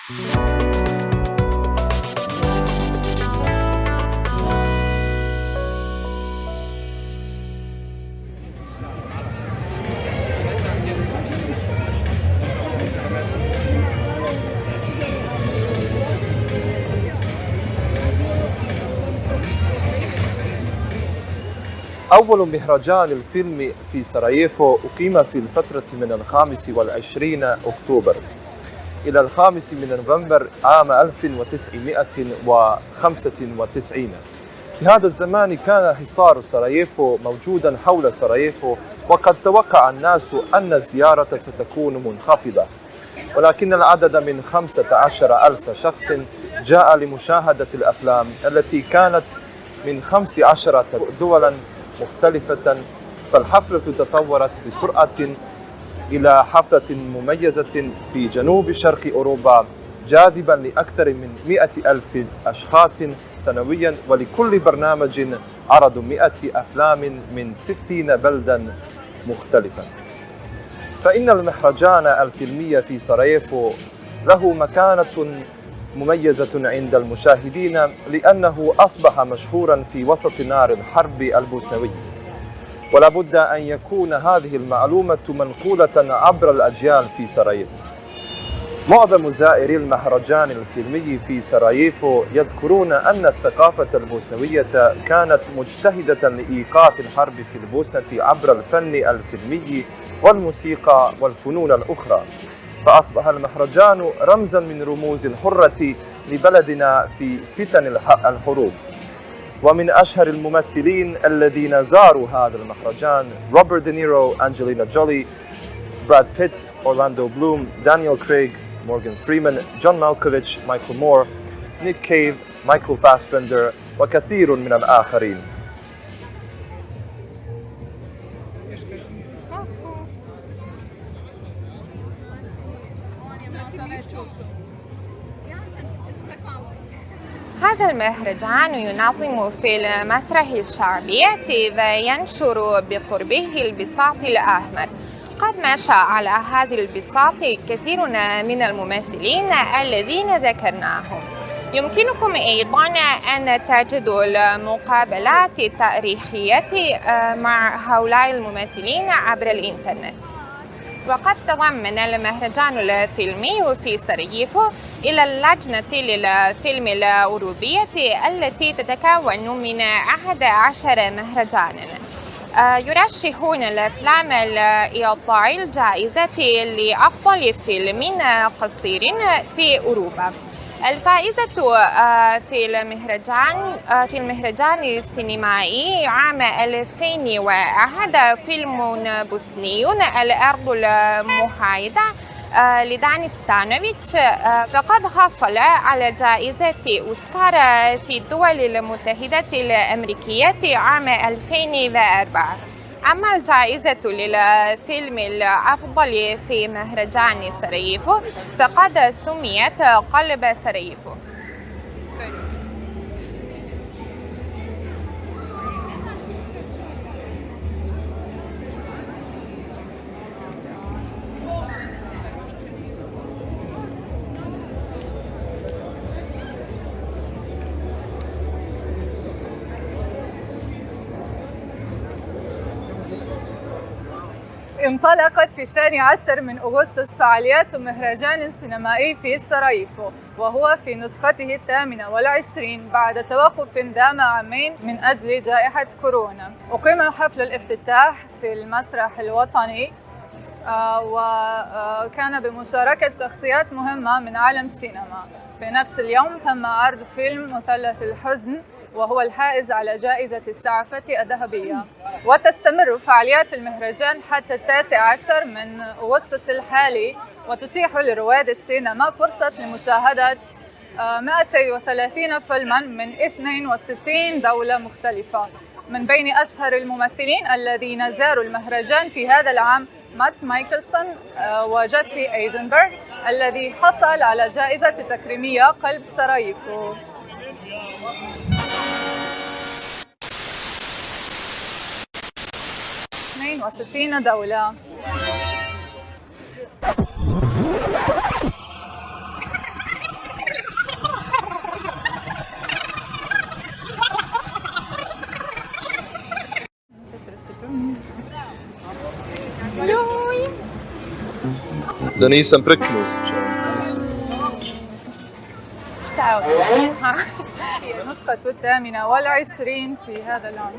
أول مهرجان الفيلم في سراييفو أقيم في الفترة من 25 أكتوبر إلى 5 نوفمبر عام 1995. في هذا الزمان كان حصار سراييفو موجودا حول سراييفو، وقد توقع الناس أن الزيارة ستكون منخفضة، ولكن العدد من 15,000 شخص جاء لمشاهدة الأفلام التي كانت من 15 دولا مختلفة. فالحفلة تطورت بسرعة إلى حفلة مميزة في جنوب شرق أوروبا، جاذبا لأكثر من 100,000 أشخاص سنويا، ولكل برنامج عرض 100 أفلام من 60 بلدا مختلفة. فإن المهرجان الفيلمي في سراييفو له مكانة مميزة عند المشاهدين، لأنه أصبح مشهورا في وسط نار الحرب البوسنوية، ولا بد أن يكون هذه المعلومة منقولة عبر الأجيال في سراييفو. معظم زائري المهرجان الفيلمي في سراييفو يذكرون أن الثقافة البوسنوية كانت مجتهدة لإيقاف الحرب في البوسنة عبر الفن الفيلمي والموسيقى والفنون الأخرى، فأصبح المهرجان رمزا من رموز الحرة لبلدنا في فتن الحروب. ومن أشهر الممثلين الذين زاروا هذا المهرجان روبرت دينيرو، أنجلينا جولي، براد بيت، أورلاندو بلوم، دانيال كريغ، مورغان فريمان، جون مالكوفيتش، مايكل مور، نيك كيف، مايكل فاسبندر وكثير من الآخرين. هذا المهرجان ينظم في المسرح الشعبي وينشر بقربه البساط الأحمر. قد مشى على هذا البساط كثير من الممثلين الذين ذكرناهم. يمكنكم أيضا أن تجدوا المقابلات التاريخية مع هؤلاء الممثلين عبر الإنترنت. وقد تضمن المهرجان الفيلمي في سراييفو إلى اللجنة للفيلم الأوروبية التي تتكون من 11 مهرجانا. يرشحون الأفلام لإعطاء الجائزة لأفضل فيلم قصير في أوروبا. الفائزة في المهرجان السينمائي عام 2001 فيلم بوسني الأرض المحايدة لداني ستانوفيتش، فقد حصل على جائزة أوسكار في الدول المتحدة الأمريكية عام 2004. أما الجائزة للفيلم الأفضل في مهرجان سراييفو فقد سميت قلب سراييفو. انطلقت في 12 من أغسطس فعاليات مهرجان سينمائي في سراييفو، وهو في نسخته 28 بعد توقف دام عامين من أجل جائحة كورونا. أقيم حفل الافتتاح في المسرح الوطني، وكان بمشاركة شخصيات مهمة من عالم السينما. في نفس اليوم تم عرض فيلم مثلث الحزن، وهو الحائز على جائزة السعفة الذهبية. وتستمر فعاليات المهرجان حتى 19 من أغسطس الحالي، وتتيح لرواد السينما فرصة لمشاهدة 230 فيلما من 62 دولة مختلفة. من بين أشهر الممثلين الذين زاروا المهرجان في هذا العام ماتس مايكلسون وجيسي ايزنبرغ الذي حصل على جائزة تكريمية قلب سراييفو. 62 دولة. Da nisam preknut. النسخة 28 في هذا العام.